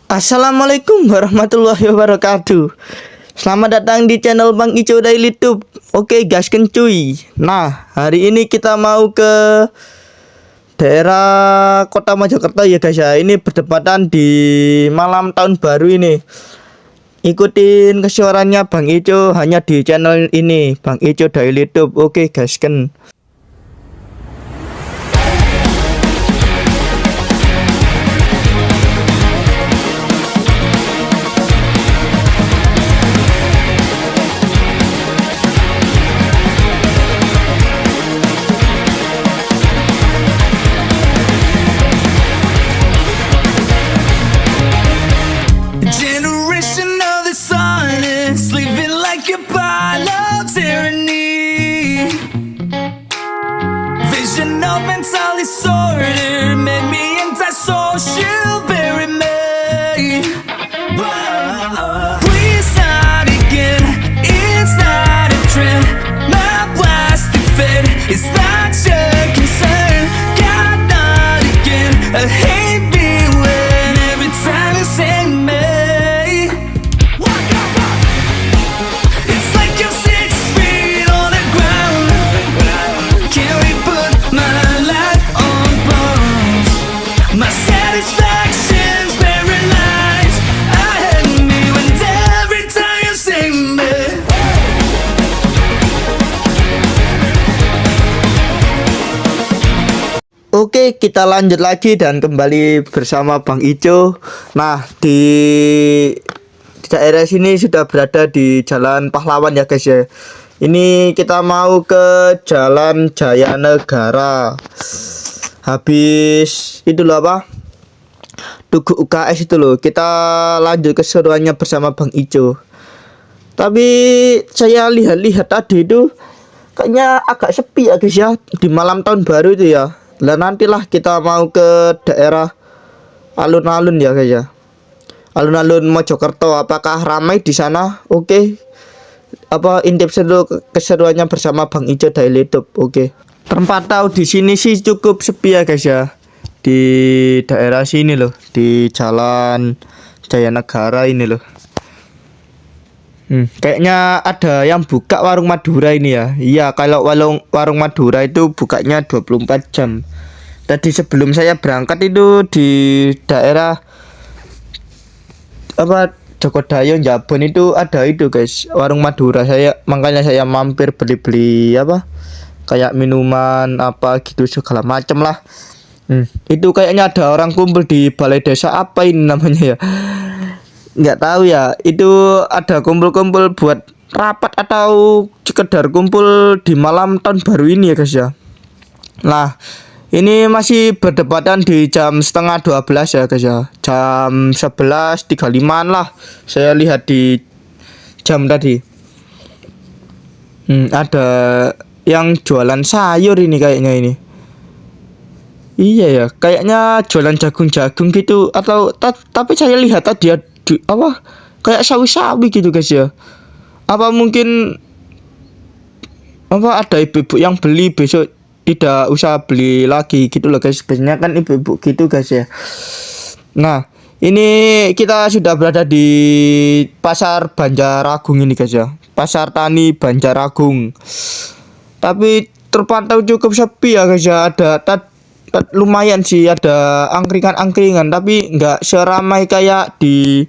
Assalamualaikum warahmatullahi wabarakatuh. Selamat datang di channel Bang Ico Daily Tube. Oke guys, kencuy. Nah, hari ini kita mau ke daerah Kota Mojokerto ya guys ya. Ini berdepatan di malam tahun baru ini. Ikutin kesuarannya Bang Ico hanya di channel ini, Bang Ico Daily Tube. Oke guys, kan. Generation of the silence, living like a pile of tyranny. Vision of mental disorder made me antisocial, bury me. Please start again, it's not a trend. My plastic fit is not your concern. God, not again, I hate me when every time you say me. It's like you're 6 feet on the ground. Can we put my life on pause? My satisfaction's paralyzed. I hate me when every time you say me. Oke, kita lanjut lagi dan kembali bersama Bang Ico. Nah, di daerah sini sudah berada di Jalan Pahlawan ya guys ya. Ini kita mau ke Jalan Jaya Negara. Habis itu loh apa? Tugu UKS itu loh. Kita lanjut keseruannya bersama Bang Ico. Tapi saya lihat-lihat tadi itu kayaknya agak sepi ya guys ya di malam tahun baru itu ya. Lah nantilah kita mau ke daerah alun-alun ya guys ya. Alun-alun Mojokerto, apakah ramai di sana? Oke. Apa intip seru keseruannya bersama Bang Ico Daily Tube. Oke. Terpantau di sini sih cukup sepi ya guys ya. Di daerah sini loh, di Jalan Jaya Negara ini loh. Kayaknya ada yang buka warung Madura ini ya. Iya, kalau warung Madura itu bukanya 24 jam. Tadi sebelum saya berangkat itu di daerah apa Jogodayo Jabon itu ada itu guys, warung Madura. Makanya saya mampir beli-beli apa? Kayak minuman apa gitu segala macem lah. Itu kayaknya ada orang kumpul di balai desa apa ini namanya ya. Nggak tahu ya, itu ada kumpul-kumpul buat rapat atau sekedar kumpul di malam tahun baru ini ya guys ya. Nah, ini masih berdepatan di jam setengah 12 ya guys ya. Jam 11.35 lah saya lihat di jam tadi. Ada yang jualan sayur ini kayaknya ini. Iya ya, kayaknya jualan jagung-jagung gitu atau tapi saya lihat tadi apa kayak sawi-sawi gitu guys ya. Apa mungkin apa ada ibu-ibu yang beli besok tidak usah beli lagi gitu loh guys. Biasanya kan ibu-ibu gitu guys ya. Nah, ini kita sudah berada di Pasar Banjaragung ini guys ya. Pasar Tani Banjaragung. Tapi terpantau cukup sepi ya guys ya. Ada lumayan sih, ada angkringan-angkringan tapi nggak seramai kayak di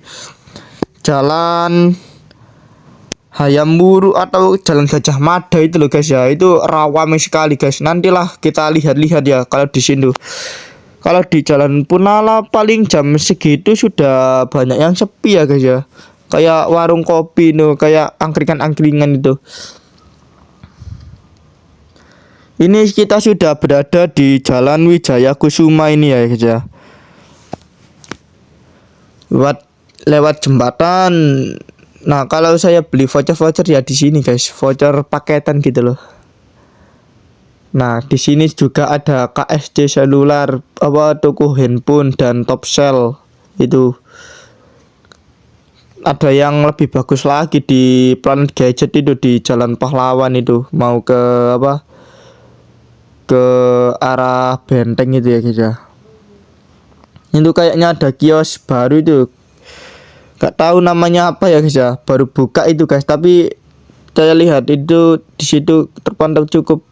Jalan Hayam Wuruk atau Jalan Gajah Mada itu loh guys ya. Itu ramai sekali guys. Nantilah kita lihat-lihat ya kalau di sini. Kalau di Jalan Punala paling jam segitu sudah banyak yang sepi ya guys ya. Kayak warung kopi no, kayak angkringan-angkringan itu. Ini kita sudah berada di Jalan Wijaya Kusuma ini ya guys ya. Lewat jembatan. Nah, kalau saya beli voucher ya di sini guys, voucher paketan gitu loh. Nah, di sini juga ada KSD seluler, apa toko handphone dan Topcell itu. Ada yang lebih bagus lagi di Planet Gadget itu di Jalan Pahlawan itu, mau ke apa? Ke arah Benteng itu ya guys ya. Itu kayaknya ada kios baru itu Gak tahu namanya apa ya guys ya, baru buka itu guys, tapi saya lihat itu di situ terpantau cukup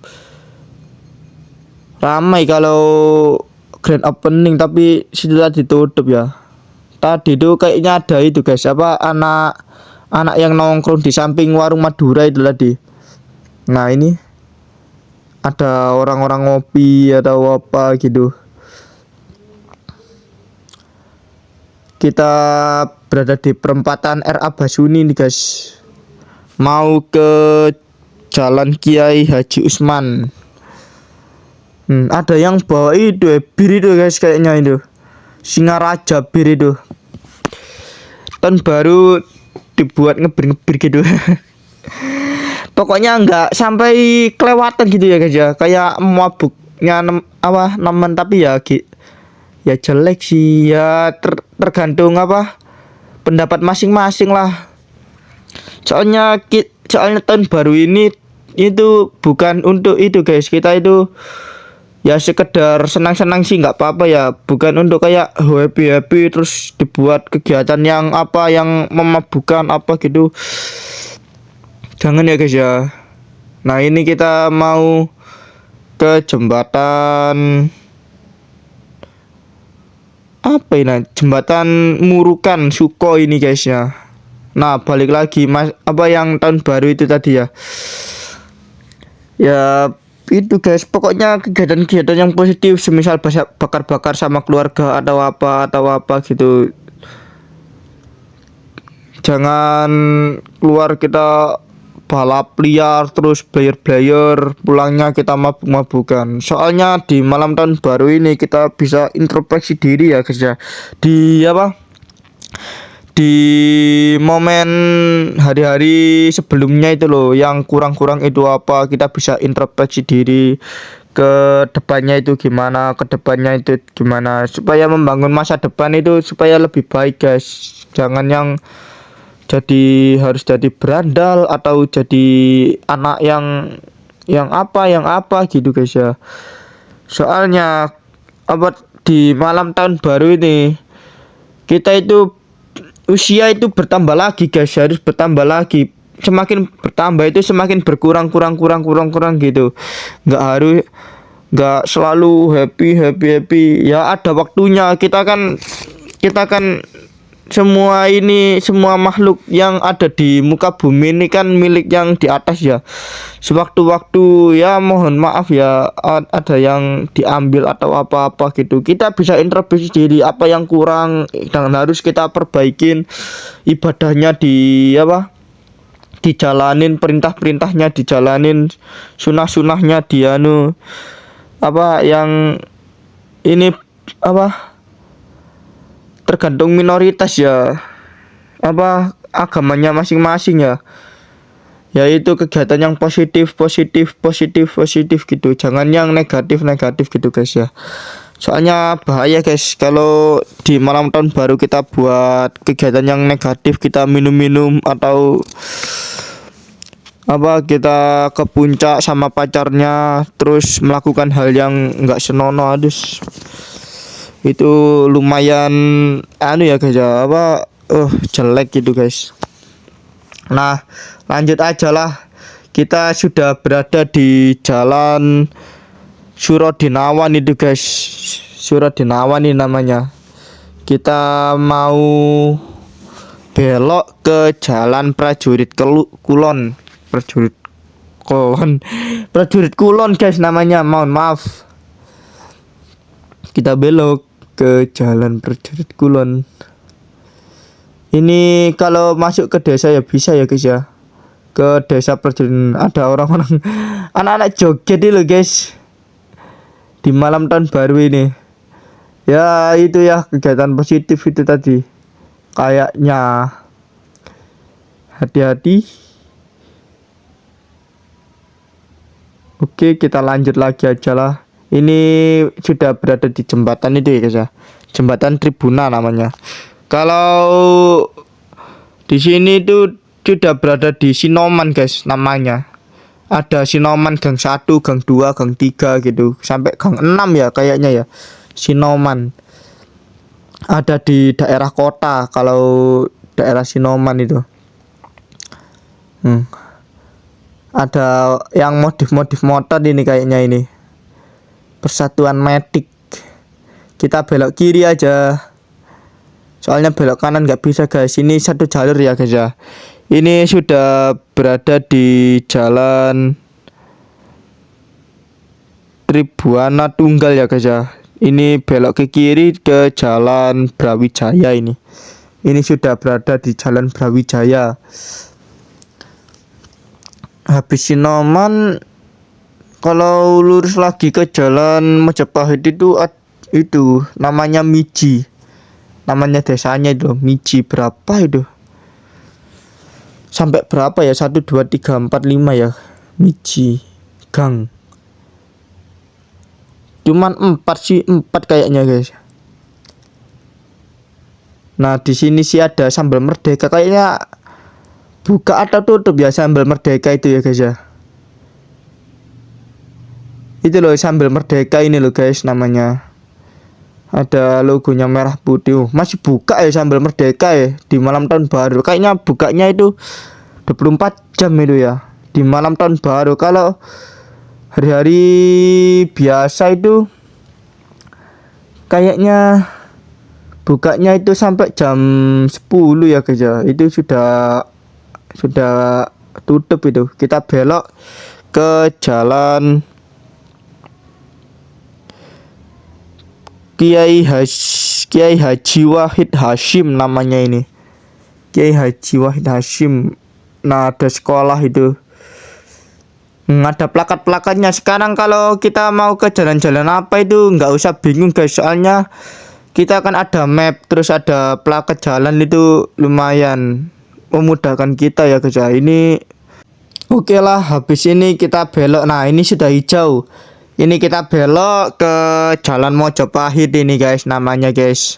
ramai kalau grand opening, tapi sudah ditutup ya. Tadi itu kayaknya ada itu guys, apa anak yang nongkrong di samping warung Madura itu tadi. Nah ini ada orang-orang ngopi atau apa gitu. Kita berada di perempatan RA Basuni nih guys, mau ke Jalan Kiai Haji Usman. Ada yang bawa itu bir itu guys, kayaknya itu Singaraja bir itu. Tahun baru dibuat ngebir-ngebir gitu. Pokoknya nggak sampai kelewatan gitu ya guys ya, kayak mabuknya nemen, tapi ya ya jelek sih ya, tergantung apa pendapat masing-masing lah. Soalnya tahun baru ini itu bukan untuk itu guys, kita itu ya sekedar senang-senang sih nggak apa-apa ya, bukan untuk kayak happy terus dibuat kegiatan yang apa yang memabukkan apa gitu, jangan ya guys ya. Nah ini kita mau ke jembatan apa ini, jembatan Murukan Suko ini guys ya. Nah balik lagi mas, apa yang tahun baru itu tadi ya, ya itu guys, pokoknya kegiatan-kegiatan yang positif, semisal bakar-bakar sama keluarga atau apa gitu. Jangan keluar kita balap liar terus player pulangnya kita mabuk-mabukan. Soalnya di malam tahun baru ini kita bisa introspeksi diri ya guys ya, di apa, di momen hari-hari sebelumnya itu loh yang kurang-kurang itu apa, kita bisa introspeksi diri ke depannya itu gimana, supaya membangun masa depan itu supaya lebih baik guys. Jangan yang harus jadi berandal atau jadi anak yang apa gitu guys ya. Soalnya apa, di malam tahun baru ini kita itu usia itu bertambah lagi guys, harus bertambah lagi, semakin bertambah itu semakin berkurang gitu. Nggak selalu happy ya, ada waktunya. Kita kan semua makhluk yang ada di muka bumi ini kan milik yang di atas ya. Sewaktu-waktu ya mohon maaf ya, ada yang diambil atau apa-apa gitu. Kita bisa introspeksi diri apa yang kurang dan harus kita perbaikin. Ibadahnya dijalanin, perintah-perintahnya dijalanin, sunah-sunahnya yang ini tergantung minoritas ya, agamanya masing-masing ya. Yaitu kegiatan yang positif gitu, jangan yang negatif gitu guys ya. Soalnya bahaya guys kalau di malam tahun baru kita buat kegiatan yang negatif, kita minum atau kita ke puncak sama pacarnya terus melakukan hal yang enggak senonoh, itu lumayan ya guys ya, jelek gitu guys. Nah lanjut aja lah, kita sudah berada di jalan Surodinawan itu guys, Surodinawan ini namanya. Kita mau belok ke jalan Prajurit Kulon, Prajurit Kulon guys namanya, mohon maaf. Kita belok ke jalan Prajurit Kulon. Ini kalau masuk ke desa ya bisa ya guys ya, ke desa Prajurit. Ada orang-orang anak-anak joget itu guys di malam tahun baru ini. Ya itu ya kegiatan positif itu tadi. Kayaknya hati-hati. Oke, kita lanjut lagi aja lah. Ini sudah berada di jembatan itu ya guys ya, jembatan Tribuna namanya. Kalau di sini itu sudah berada di Sinoman guys namanya. Ada Sinoman gang 1, gang 2, gang 3 gitu, sampai gang 6 ya kayaknya ya. Sinoman ada di daerah kota. Kalau daerah Sinoman itu. Ada yang modif-modif motor ini kayaknya ini. Persatuan Matic. Kita belok kiri aja. Soalnya belok kanan nggak bisa guys. Ini satu jalur ya guys ya. Ini sudah berada di jalan Tribuana Tunggal ya guys ya. Ini belok ke kiri ke jalan Brawijaya ini. Ini sudah berada di jalan Brawijaya. Habis Sinoman, kalau lurus lagi ke jalan Majapahit itu namanya Miji. Namanya desanya itu Miji, berapa itu? Sampai berapa ya? 1 2 3 4 5 ya. Miji Gang. Cuman 4 sih, 4 kayaknya guys. Nah, di sini sih ada Sambal Merdeka, kayaknya buka atau tutup ya Sambal Merdeka itu ya guys ya. Itu loh Sambal Merdeka ini loh guys namanya. Ada logonya merah putih. Masih buka ya Sambal Merdeka ya di malam tahun baru. Kayaknya bukanya itu 24 jam itu ya di malam tahun baru. Kalau hari-hari biasa itu kayaknya bukanya itu sampai jam 10 ya guys ya. Itu sudah tutup itu. Kita belok ke jalan Kiai Haji Wahid Hasyim namanya ini. Kiai Haji Wahid Hasyim. Nah, ada sekolah itu. Ada plakat-plakatnya. Sekarang kalau kita mau ke jalan-jalan apa itu nggak usah bingung guys. Soalnya kita kan ada map, terus ada plakat jalan, itu lumayan memudahkan kita ya guys ya. Ini oke lah, habis ini kita belok. Nah, ini sudah hijau. Ini kita belok ke jalan Mojopahit ini guys namanya guys.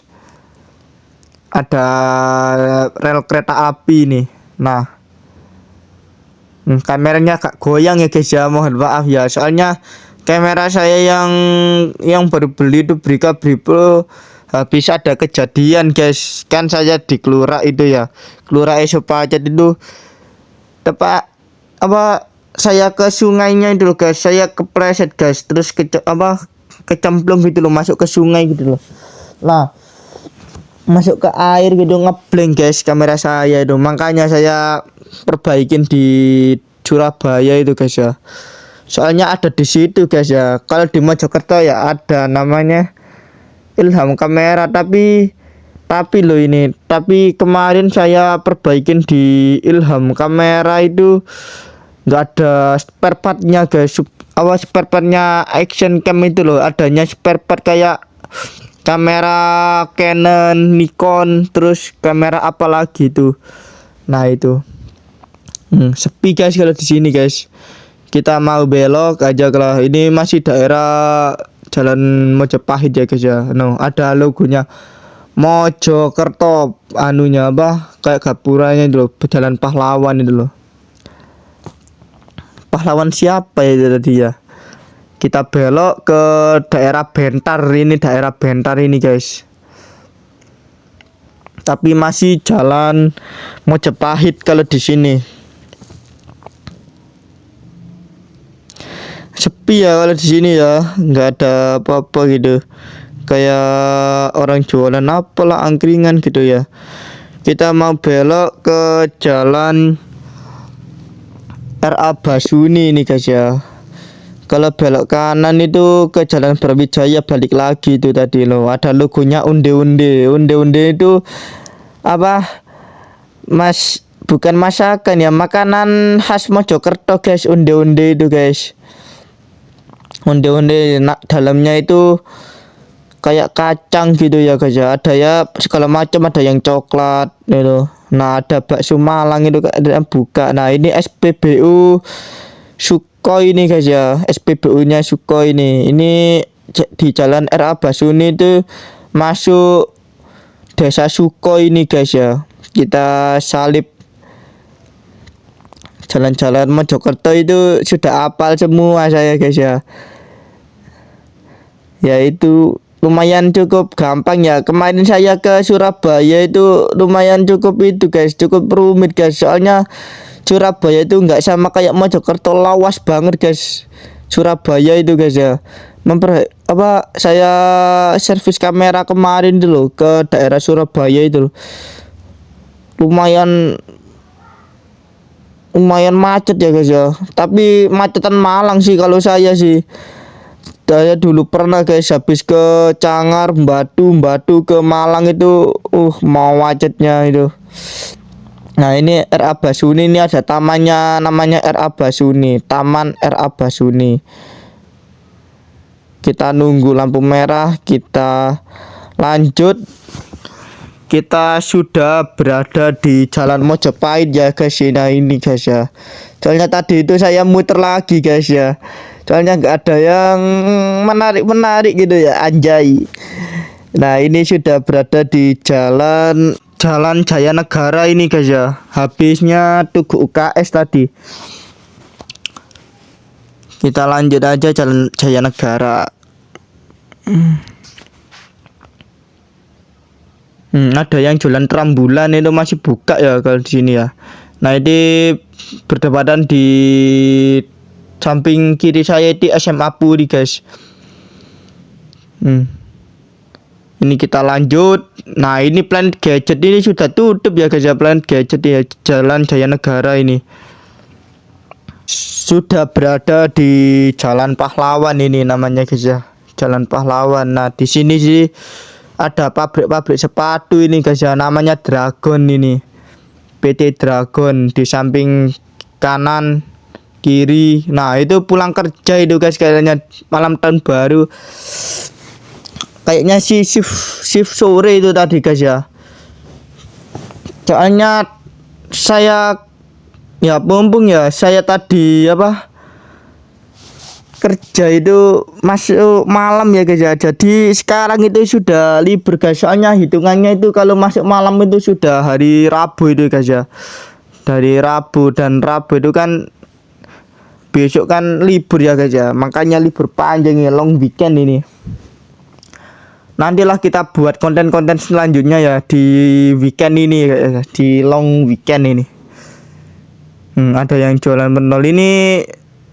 Ada rel kereta api nih. Nah, kameranya agak goyang ya guys ya, mohon maaf ya. Soalnya kamera saya yang baru beli itu Brika Pro, habis ada kejadian guys. Kan saya di Kelura itu ya, Kelura Esopacet itu tepat saya ke sungainya itu loh guys. Saya kepleset guys, terus kecemplung gitu loh, masuk ke sungai gitu loh. Nah, masuk ke air gitu, ngeblank guys kamera saya itu. Makanya saya perbaikin di Surabaya itu guys ya. Soalnya ada di situ guys ya. Kalau di Mojokerto ya ada namanya Ilham Kamera, tapi loh ini. Tapi kemarin saya perbaikin di Ilham Kamera itu nggak ada spare partnya guys. Spare partnya action cam itu loh, adanya spare part kayak kamera Canon, Nikon, terus kamera apa lagi itu. Nah itu sepi guys kalau di sini guys. Kita mau belok aja kalau ini masih daerah jalan Mojopahit ya guys ya. No, ada logonya Mojokerto, anunya kayak gapuranya itu loh, Jalan Pahlawan itu loh. Pahlawan siapa ya tadi ya? Kita belok ke daerah Bentar ini guys. Tapi masih jalan Mojopahit kalau di sini. Sepi ya kalau di sini ya, nggak ada apa-apa gitu. Kayak orang jualan apalah, angkringan gitu ya. Kita mau belok ke jalan RA Basuni ini guys ya. Kalau belok kanan itu ke jalan Brawijaya, balik lagi itu tadi loh. Ada logonya Unde-unde. Unde-unde itu bukan masakan ya, makanan khas Mojokerto guys. Unde-unde itu guys. Unde-unde dalamnya itu kayak kacang gitu ya guys ya. Ada ya segala macam, ada yang coklat gitu. Nah, ada bakso Malang itu ada buka. Nah, ini SPBU Sukhoi ini guys ya. SPBU-nya Sukhoi ini. Ini di jalan RA Basuni itu masuk desa Sukhoi ini guys ya. Kita salib jalan-jalan Mojokerto itu sudah hafal semua saya guys ya. Yaitu lumayan cukup gampang ya. Kemarin saya ke Surabaya itu lumayan cukup itu guys, cukup rumit guys. Soalnya Surabaya itu nggak sama kayak Mojokerto, lawas banget guys. Surabaya itu guys ya. Saya servis kamera kemarin dulu ke daerah Surabaya itu loh. Lumayan macet ya guys ya. Tapi macetan Malang sih kalau saya sih. Saya dulu pernah guys habis ke Cangar, Batu ke Malang itu mau macetnya itu. Nah ini RA Basuni, ini ada tamannya namanya RA Basuni, Taman RA Basuni. Kita nunggu lampu merah, kita lanjut. Kita sudah berada di Jalan Mojopahit ya guys. Nah ini guys ya. Soalnya tadi itu saya muter lagi guys ya. Soalnya nggak ada yang menarik gitu ya, anjay. Nah ini sudah berada di Jalan Jaya Negara ini guys ya. Habisnya Tugu UKS tadi. Kita lanjut aja Jalan Jaya Negara. Ada yang jualan rambulan itu masih buka ya kalau di sini ya. Nah ini berdekatan di samping kiri saya itu SMA Puri guys. Ini kita lanjut. Nah ini Planet Gadget ini sudah tutup ya guys ya, Planet Gadget ya, Jalan Jaya Negara ini. Sudah berada di Jalan Pahlawan ini namanya guys ya, Jalan Pahlawan. Nah di sini sih ada pabrik sepatu ini guys ya, namanya Dragon ini, PT Dragon. Di samping kanan kiri, nah itu pulang kerja itu guys, kayaknya malam tahun baru, kayaknya sih shift sore itu tadi guys ya. Soalnya saya ya mumpung ya saya tadi kerja itu masuk malam ya guys ya. Jadi sekarang itu sudah libur guys. Soalnya hitungannya itu kalau masuk malam itu sudah hari Rabu itu guys ya. Dari Rabu, dan Rabu itu kan besok kan libur ya guys ya. Makanya libur panjang ya, long weekend ini. Nantilah kita buat konten-konten selanjutnya ya di weekend ini guys ya, di long weekend ini. Ada yang jualan pentol ini,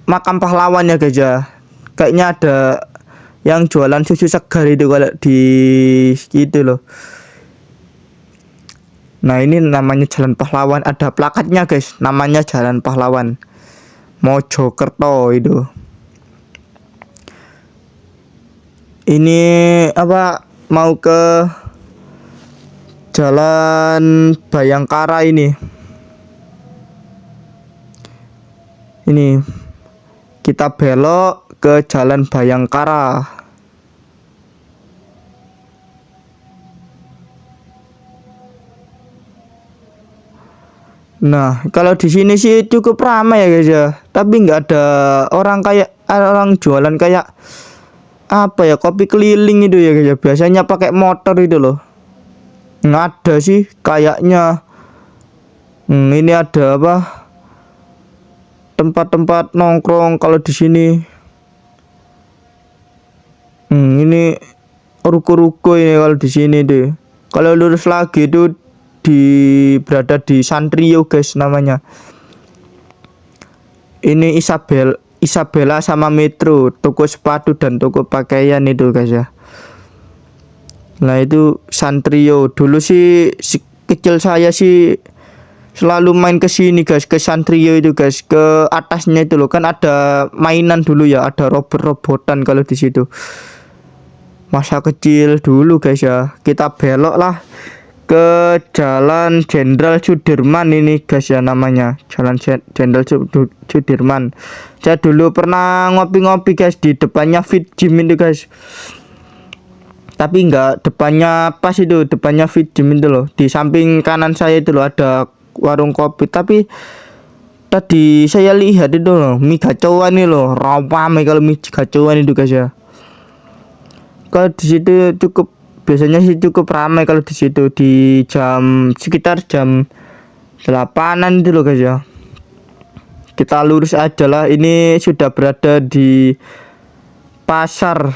makam pahlawan ya guys ya. Kayaknya ada yang jualan susu segar itu kalau di gitu loh. Nah ini namanya Jalan Pahlawan, ada plakatnya guys, namanya Jalan Pahlawan Mojokerto itu. Ini mau ke Jalan Bayangkara ini. Ini kita belok ke Jalan Bayangkara. Nah, kalau di sini sih cukup ramai ya guys ya. Tapi nggak ada orang jualan kayak kopi keliling itu ya guys ya. Biasanya pakai motor itu loh. Nggak ada sih kayaknya. Ini ada tempat-tempat nongkrong kalau di sini. Ini ruko-ruko ini kalau di sini deh. Kalau lurus lagi itu berada di Santrio guys namanya. Ini Isabella sama Metro, toko sepatu dan toko pakaian itu guys ya. Nah itu Santrio. Dulu sih kecil saya sih selalu main ke sini guys, ke Santrio itu guys, ke atasnya itu loh kan ada mainan dulu ya, ada robot-robotan kalau di situ. Masa kecil dulu guys ya. Kita belok lah ke Jalan Jenderal Sudirman ini guys ya, namanya Jalan Jenderal Sudirman. Saya dulu pernah ngopi-ngopi guys di depannya Fit Gym itu guys. Tapi enggak depannya pas itu, depannya Fit Gym itu loh. Di samping kanan saya itu loh ada warung kopi. Tapi tadi saya lihat itu loh, mie gacauan nih loh, ramai kalau mie gacauan itu guys ya. Kalau di situ biasanya sih cukup ramai kalau di situ di sekitar jam 8-an itu loh guys ya. Kita lurus aja lah. Ini sudah berada di pasar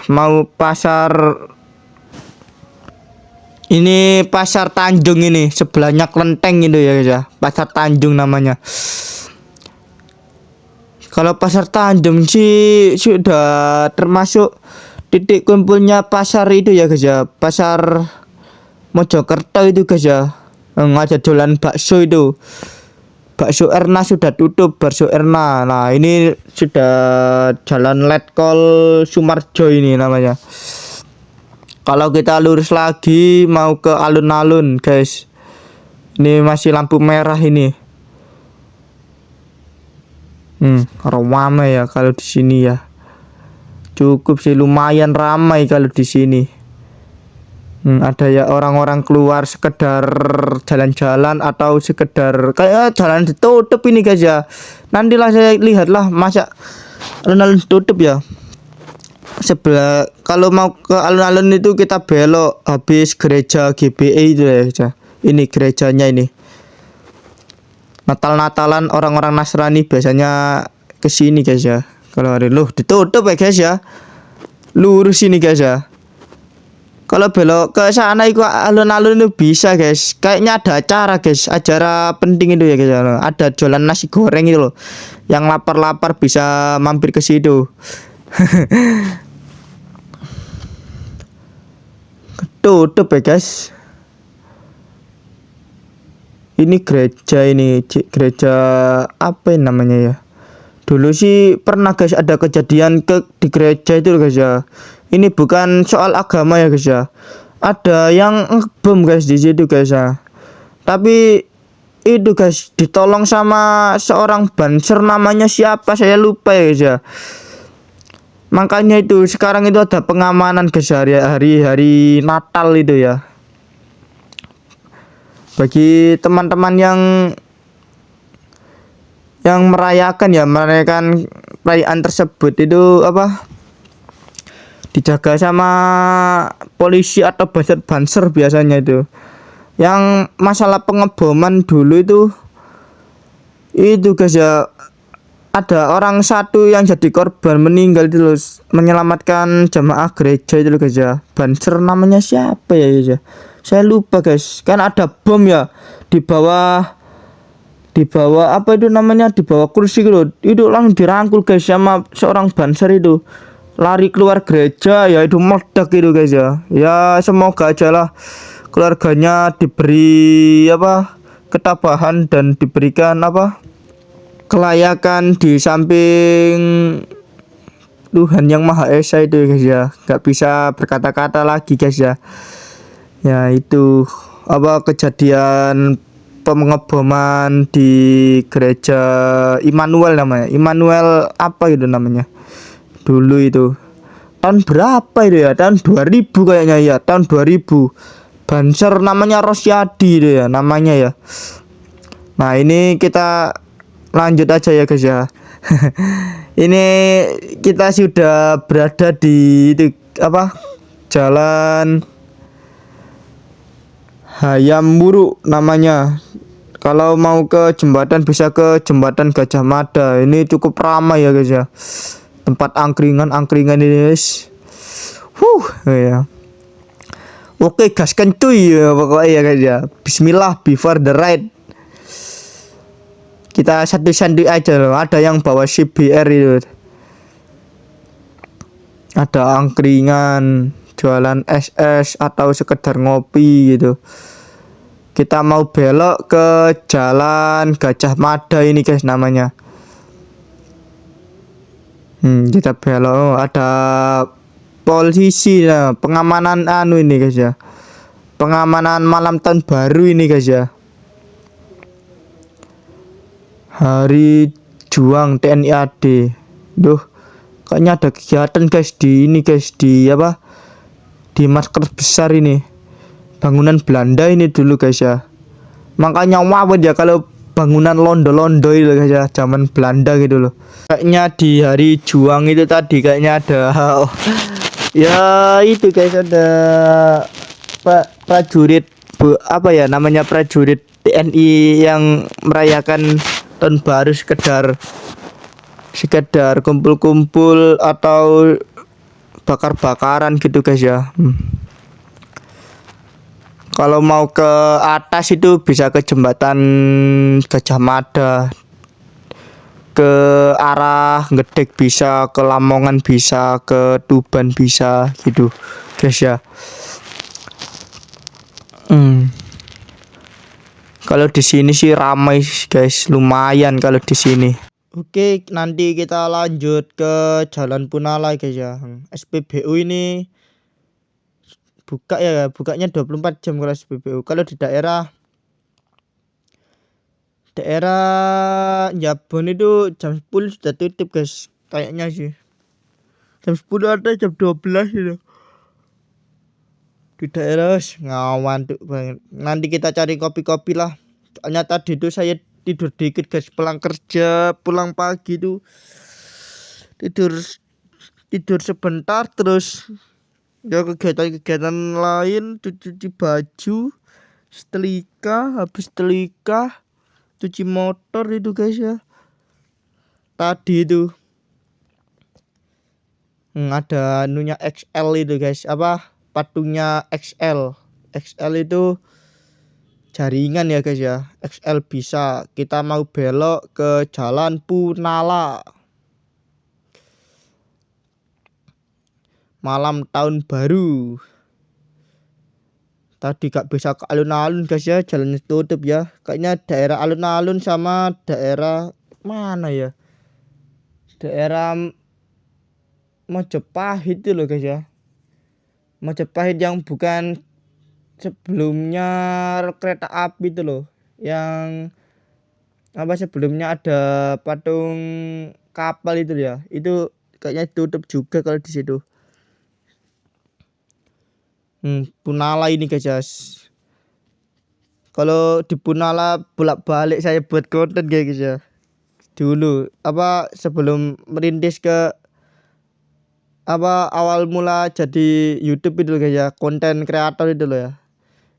Ini Pasar Tanjung ini, sebelahnya Klenteng itu ya guys ya. Pasar Tanjung namanya. Kalau Pasar Tanjung sih sudah termasuk titik kumpulnya pasar itu ya guys ya. Pasar Mojokerto itu guys ya. Yang ada jualan bakso itu. Bakso Erna sudah tutup, bakso Erna. Nah, ini sudah jalan Letkol Sumarjo ini namanya. Kalau kita lurus lagi mau ke alun-alun, guys. Ini masih lampu merah ini. Ramai ya kalau di sini ya. Cukup sih, lumayan ramai kalau di sini. Ada ya orang-orang keluar sekedar jalan-jalan atau sekedar kayak jalan ditutup ini guys ya. Nantilah saya lihatlah masa alun-alun tutup ya. Sebelah kalau mau ke alun-alun itu kita belok habis gereja GBI itu ya guys ya. Ini gerejanya ini. Natal-natalan orang-orang Nasrani biasanya ke sini guys ya. Kalau hari ditutup ya guys ya. Lurus ini guys ya. Kalau belok ke sana itu alun-alun itu bisa guys. Kayaknya ada acara guys, acara penting itu ya guys. Ada jualan nasi goreng itu loh. Yang lapar-lapar bisa mampir ke situ. Tutup ya guys. Ini gereja ini, gereja apa ini namanya ya? Dulu sih pernah guys ada kejadian di gereja itu guys ya. Ini bukan soal agama ya guys ya. Ada yang ngebom guys di situ guys ya. Tapi itu guys ditolong sama seorang banser, namanya siapa saya lupa ya guys ya. Makanya itu sekarang itu ada pengamanan guys hari Natal itu ya. Bagi teman-teman yang merayakan perayaan tersebut itu apa? Dijaga sama polisi atau banser biasanya itu. Yang masalah pengeboman dulu itu guys ya, ada orang satu yang jadi korban meninggal itu loh, menyelamatkan jamaah gereja itu loh guys ya. Banser namanya siapa ya guys ya? Saya lupa guys. Kan ada bom ya di bawah apa itu namanya, di bawah kursi gitu. Itu langsung dirangkul guys sama seorang banser itu. Lari keluar gereja ya, itu meledak itu guys ya. Ya semoga aja lah keluarganya diberi apa ketabahan dan diberikan apa kelayakan di samping Tuhan yang Maha Esa itu guys ya. Gak bisa berkata-kata lagi guys ya. Ya itu apa kejadian pengeboman di gereja Immanuel namanya. Immanuel apa itu namanya? Dulu itu tahun berapa itu ya? Tahun 2000 kayaknya ya, tahun 2000. Banser namanya Rosyadi itu ya namanya ya. Nah, ini kita lanjut aja ya guys ya. Ini kita sudah berada di itu apa? Jalan Hayam Wuruk namanya. Kalau mau ke jembatan bisa ke jembatan Gajah Mada. Ini cukup ramai ya guys ya. Tempat angkringan ini guys. Ya. Oke, gaskan cuy ya pokoknya ya guys ya. Bismillah before the ride. Kita santuy aja loh. Ada yang bawa CBR itu. Ada angkringan, jualan SS atau sekedar ngopi gitu. Kita mau belok ke jalan Gajah Mada ini guys namanya. Kita belok, ada polisi ya, pengamanan ini guys ya. Pengamanan malam tahun baru ini guys ya. Hari Juang TNI AD. Duh, kayaknya ada kegiatan guys di ini guys, di apa? Di markas besar ini. Bangunan Belanda ini dulu guys ya. Makanya wawet ya kalau bangunan londo-londo itu guys ya, zaman Belanda gitu loh. Kayaknya di hari Juang itu tadi kayaknya ada ya itu guys, ada prajurit apa ya namanya, prajurit TNI yang merayakan tahun baru sekedar kumpul-kumpul atau bakar-bakaran gitu guys ya. Kalau mau ke atas itu bisa ke jembatan Gajah Mada, ke arah Gedek bisa, ke Lamongan bisa, ke Tuban bisa gitu guys ya. Kalau di sini sih ramai guys, lumayan kalau di sini. Oke, nanti kita lanjut ke Jalan Punala guys ya. SPBU ini buka ya, bukanya 24 jam kalau SPBU. Kalau di daerah Jabon itu jam 10 sudah tutup guys, kayaknya sih. Jam 10 ada, jam 12 gitu. Di daerah ngantuk banget. Nanti kita cari kopi-kopi lah. Soalnya tadi itu saya tidur dikit guys, pulang kerja, pulang pagi tuh tidur tidur sebentar, terus ya kegiatan-kegiatan lain, cuci baju, setrika, habis setrika cuci motor itu guys ya. Tadi itu ada anunya XL itu guys, apa patungnya XL. XL itu jaringan ya guys ya. XL bisa. Kita mau belok ke Jalan Punala. Malam tahun baru. Tadi gak bisa ke alun-alun guys ya, jalannya tutup ya. Kayaknya daerah alun-alun sama daerah mana ya? Daerah Majapahit itu loh guys ya. Majapahit yang bukan sebelumnya kereta api itu loh. Yang apa sebelumnya ada patung kapal itu ya. Itu kayaknya tutup juga kalau di situ. Punala ini guys. Kalau di Punala bolak-balik saya buat konten guys ya. Dulu apa sebelum merintis ke apa awal mula jadi YouTube itu guys ya, konten kreator itu loh ya.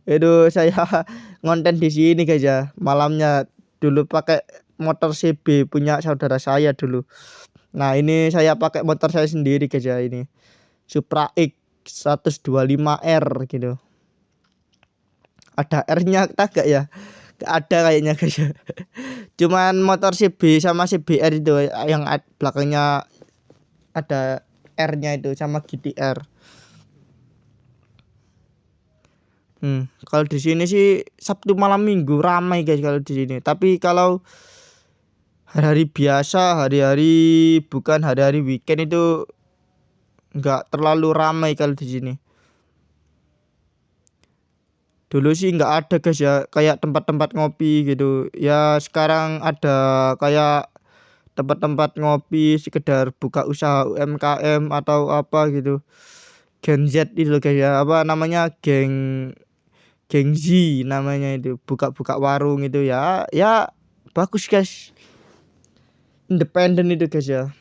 Itu saya ngonten di sini guys ya. Malamnya dulu pakai motor CB punya saudara saya dulu. Nah, ini saya pakai motor saya sendiri guys ya, ini Supra X 125R gitu. Ada R-nya tak gak ya? Gak ada kayaknya guys ya. Cuman motor CB sama CBR itu yang belakangnya ada R-nya itu sama GTR. Kalau di sini sih Sabtu malam Minggu ramai guys kalau di sini. Tapi kalau hari-hari biasa, hari-hari bukan hari-hari weekend itu nggak terlalu ramai kalau di sini. Dulu sih nggak ada guys ya, kayak tempat-tempat ngopi gitu. Ya sekarang ada kayak tempat-tempat ngopi sekedar buka usaha UMKM atau apa gitu. Gen Z itu guys ya, apa namanya, geng Z namanya itu, buka-buka warung itu ya. Ya bagus guys, independen itu guys ya.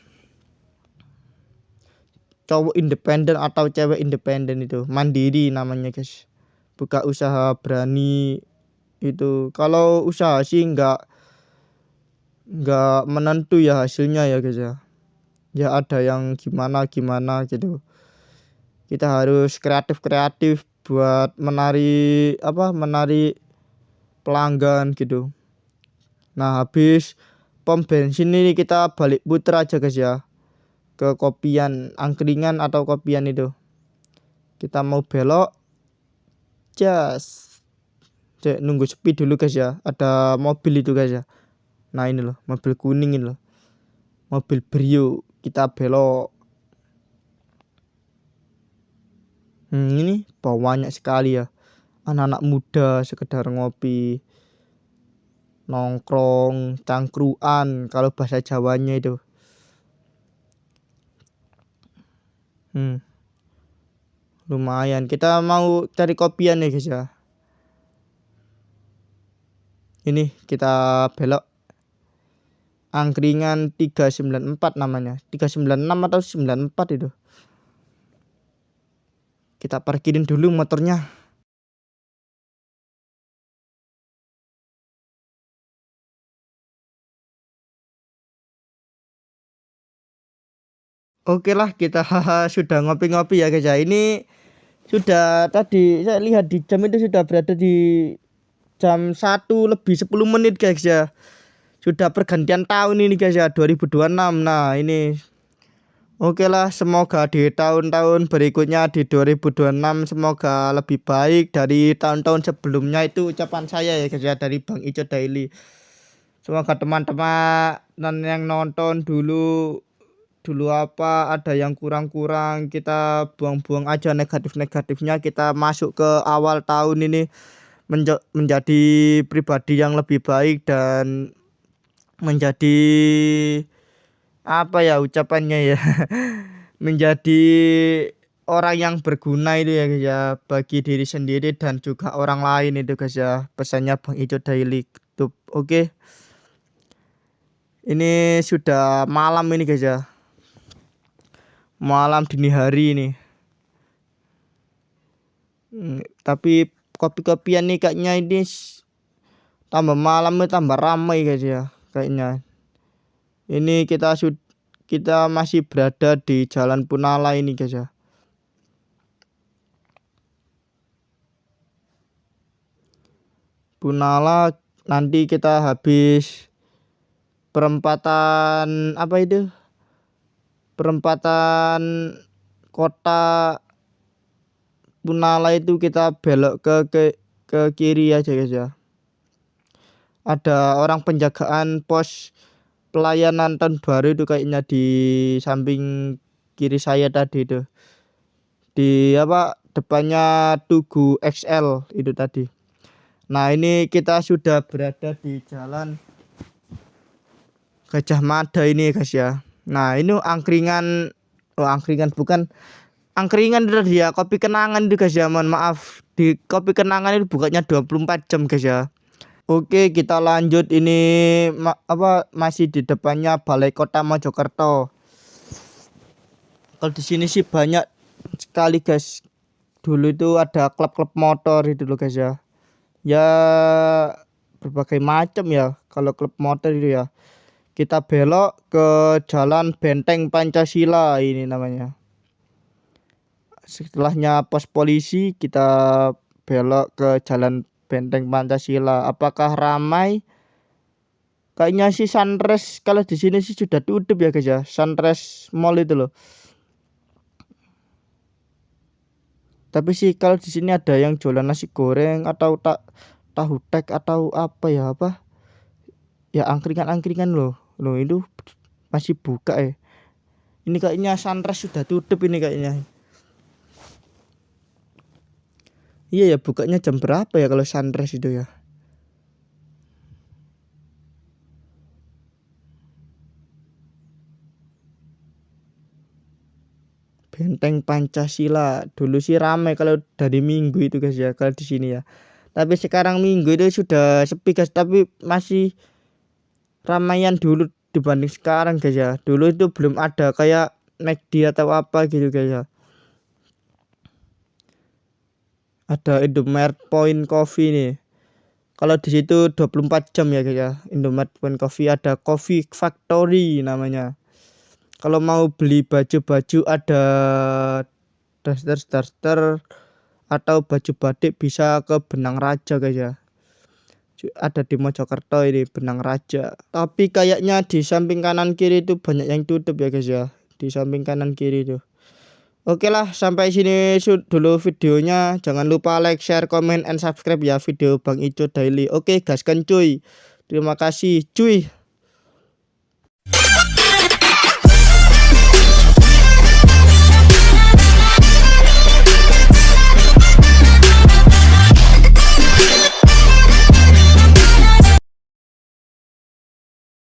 Cowok independen atau cewek independen itu mandiri namanya guys. Buka usaha berani itu. Kalau usaha sih nggak menentu ya hasilnya ya guys ya. Ya ada yang gimana gitu. Kita harus kreatif buat menari pelanggan gitu. Nah, habis pom bensin ini kita balik putar aja guys ya, ke kopian angkringan atau kopian itu. Kita mau belok, cek nunggu sepi dulu guys ya. Ada mobil itu guys ya. Nah, ini loh mobil kuning ini loh, mobil Brio. Kita belok. Ini banyak sekali ya anak-anak muda sekedar ngopi, nongkrong, cangkruan kalau bahasa Jawanya itu. Lumayan. Kita mau cari kopian ya guys ya. Ini kita belok angkringan 394 namanya. 396 atau 94 itu. Kita parkirin dulu motornya. Oke lah, kita sudah ngopi-ngopi ya guys ya. Ini Sudah tadi saya lihat di jam itu sudah berada di jam 1 lebih 10 menit guys ya. Sudah pergantian tahun ini guys ya, 2026. Nah ini oke lah, semoga di tahun-tahun berikutnya di 2026 semoga lebih baik dari tahun-tahun sebelumnya. Itu ucapan saya ya guys ya, dari Bang Ico Daily. Semoga teman-teman yang nonton dulu apa ada yang kurang-kurang kita buang-buang aja negatif-negatifnya, kita masuk ke awal tahun ini menjadi pribadi yang lebih baik dan menjadi apa ya ucapannya ya menjadi orang yang berguna itu ya guys ya, bagi diri sendiri dan juga orang lain itu guys ya, pesannya Bang Ico Daily tuh. Oke, ini sudah malam ini guys ya, malam dini hari ini. Tapi kopi-kopian nih kayaknya ini tambah malam tambah ramai guys ya kayaknya. Ini kita masih berada di Jalan Punala ini guys ya. Punala, nanti kita habis perempatan apa itu? Perempatan kota Punala itu kita belok ke kiri aja guys ya. Ada orang penjagaan pos pelayanan tahun baru itu kayaknya di samping kiri saya tadi itu. Di apa depannya Tugu XL itu tadi. Nah, ini kita sudah berada di Jalan Gajah Mada ini guys ya. Nah, ini angkringan bukan angkringan itu tadi ya, kopi kenangan itu guys ya. Mohon maaf, di kopi kenangan itu bukanya 24 jam guys ya. Oke, kita lanjut. Ini masih di depannya Balai Kota Mojokerto. Kalau di sini sih banyak sekali guys. Dulu itu ada klub-klub motor itu loh guys ya. Ya berbagai macam ya kalau klub motor itu ya. Kita belok ke Jalan Benteng Pancasila ini namanya. Setelahnya pos polisi kita belok ke Jalan Benteng Pancasila. Apakah ramai? Kayaknya sih Sunrise kalau di sini sih sudah tutup ya guys ya. Sunrise Mall itu loh. Tapi sih kalau di sini ada yang jualan nasi goreng atau tahu tek atau apa ya ya angkringan loh itu masih buka ya. Ini kayaknya Sunrise sudah tutup ini kayaknya. Iya ya, bukanya jam berapa ya kalau Sunrise itu ya? Benteng Pancasila dulu sih ramai kalau dari Minggu itu guys ya, kalau di sini ya. Tapi sekarang Minggu itu sudah sepi guys, tapi masih ramaian dulu dibanding sekarang guys ya. Dulu itu belum ada kayak McD atau apa gitu guys ya. Ada Indomaret Point Coffee nih. Kalau di situ 24 jam ya guys ya. Indomaret Point Coffee, ada Coffee Factory namanya. Kalau mau beli baju-baju ada daster atau baju batik bisa ke Benang Raja guys ya. Ada di Mojokerto ini Benang Raja. Tapi kayaknya di samping kanan kiri itu banyak yang tutup ya guys ya. Di samping kanan kiri itu. Oke lah, sampai sini dulu videonya. Jangan lupa like, share, comment, and subscribe ya video Bang Ico Daily. Oke, gaskan cuy. Terima kasih cuy.